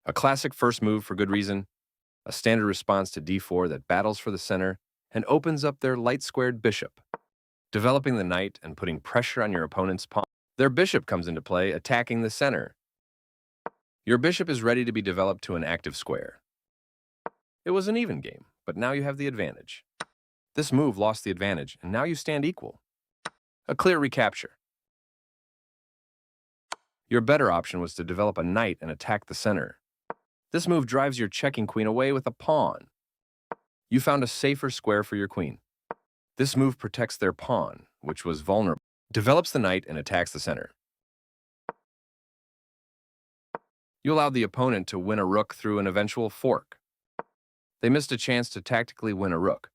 A classic first move for good reason, a standard response to d4 that battles for the center and opens up their light-squared bishop, developing the knight and putting pressure on your opponent's pawn. Their bishop comes into play, attacking the center. Your bishop is ready to be developed to an active square. It was an even game, but now you have the advantage. This move lost the advantage, and now you stand equal. A clear recapture. Your better option was to develop a knight and attack the center. This move drives your checking queen away with a pawn. You found a safer square for your queen. This move protects their pawn, which was vulnerable, develops the knight and attacks the center. You allowed the opponent to win a rook through an eventual fork. They missed a chance to tactically win a rook.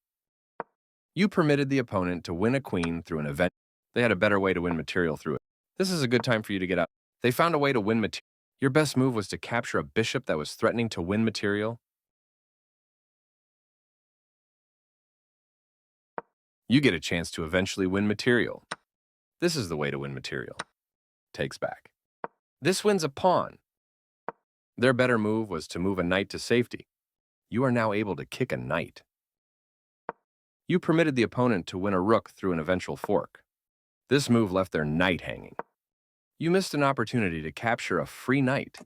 You permitted the opponent to win a queen through an event. They had a better way to win material through it. This is a good time for you to get out. They found a way to win material. Your best move was to capture a bishop that was threatening to win material. You get a chance to eventually win material. This is the way to win material. Takes back. This wins a pawn. Their better move was to move a knight to safety. You are now able to kick a knight. You permitted the opponent to win a rook through an eventual fork. This move left their knight hanging. You missed an opportunity to capture a free knight.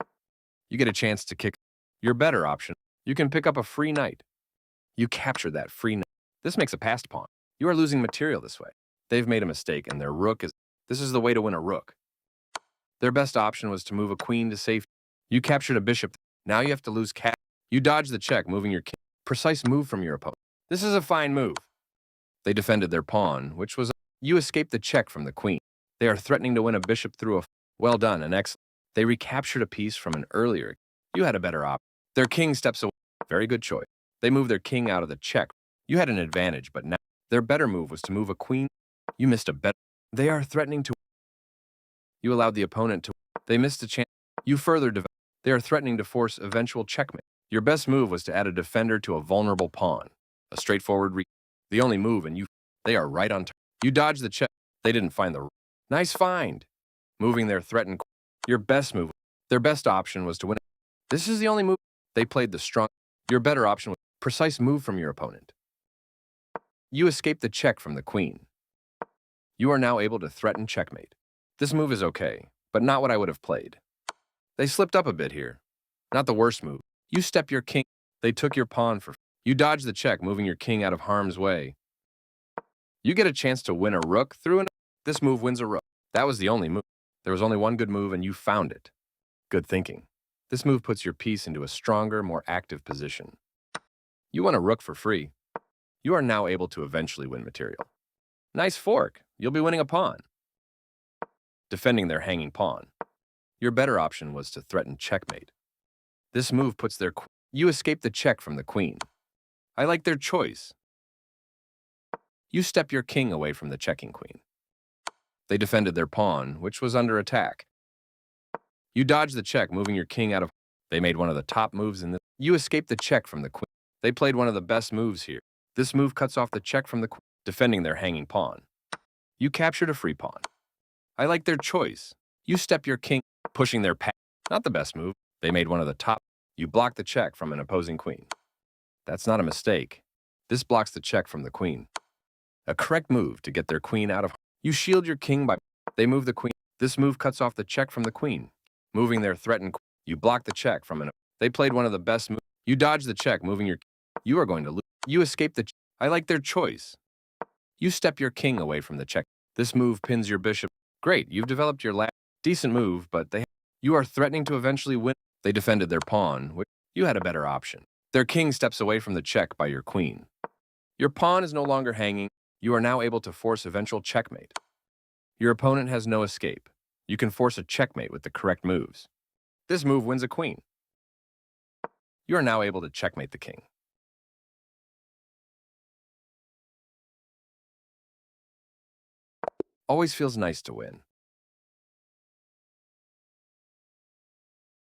You get a chance to kick your better option. You can pick up a free knight. You capture that free knight. This makes a passed pawn. You are losing material this way. They've made a mistake, and their rook is... This is the way to win a rook. Their best option was to move a queen to safety. You captured a bishop. Now you have to lose cap. You dodge the check, moving your king. Precise move from your opponent. This is a fine move. They defended their pawn, which was... You escaped the check from the queen. They are threatening to win a bishop through a... Well done, an excellent... They recaptured a piece from an earlier... You had a better option. Their king steps away. Very good choice. They moved their king out of the check. You had an advantage, but now... Their better move was to move a queen. You missed a bet. They are threatening to... You allowed the opponent to... They missed a chance. You further developed. They are threatening to force eventual checkmate. Your best move was to add a defender to a vulnerable pawn. A straightforward The only move, and you... They are right on... You dodged the check. They didn't find the... Nice find. Moving their threatened... Your best move... Their best option was to win. This is the only move. They played the strong... Your better option was... Precise move from your opponent. You escaped the check from the queen. You are now able to threaten checkmate. This move is okay, but not what I would have played. They slipped up a bit here. Not the worst move. You step your king. They took your pawn for... You dodged the check, moving your king out of harm's way. You get a chance to win a rook through an... This move wins a rook. That was the only move. There was only one good move, and you found it. Good thinking. This move puts your piece into a stronger, more active position. You won a rook for free. You are now able to eventually win material. Nice fork. You'll be winning a pawn. Defending their hanging pawn. Your better option was to threaten checkmate. This move puts their... You escape the check from the queen. I like their choice. You step your king away from the checking queen. They defended their pawn, which was under attack. You dodged the check, moving your king out of... They made one of the top moves in this. You escaped the check from the queen. They played one of the best moves here. This move cuts off the check from the queen, defending their hanging pawn. You captured a free pawn. I like their choice. You step your king, pushing their pawn. Not the best move. They made one of the top. You block the check from an opposing queen. That's not a mistake. This blocks the check from the queen. A correct move to get their queen out of... You shield your king by... They move the queen. This move cuts off the check from the queen, moving their threatened... You block the check from an... They played one of the best moves. You dodge the check, moving your... You are going to lose. You escape the... I like their choice. You step your king away from the check. This move pins your bishop. Great, you've developed your last... Decent move, but they... You are threatening to eventually win. They defended their pawn, which... You had a better option. Their king steps away from the check by your queen. Your pawn is no longer hanging. You are now able to force eventual checkmate. Your opponent has no escape. You can force a checkmate with the correct moves. This move wins a queen. You are now able to checkmate the king. Always feels nice to win.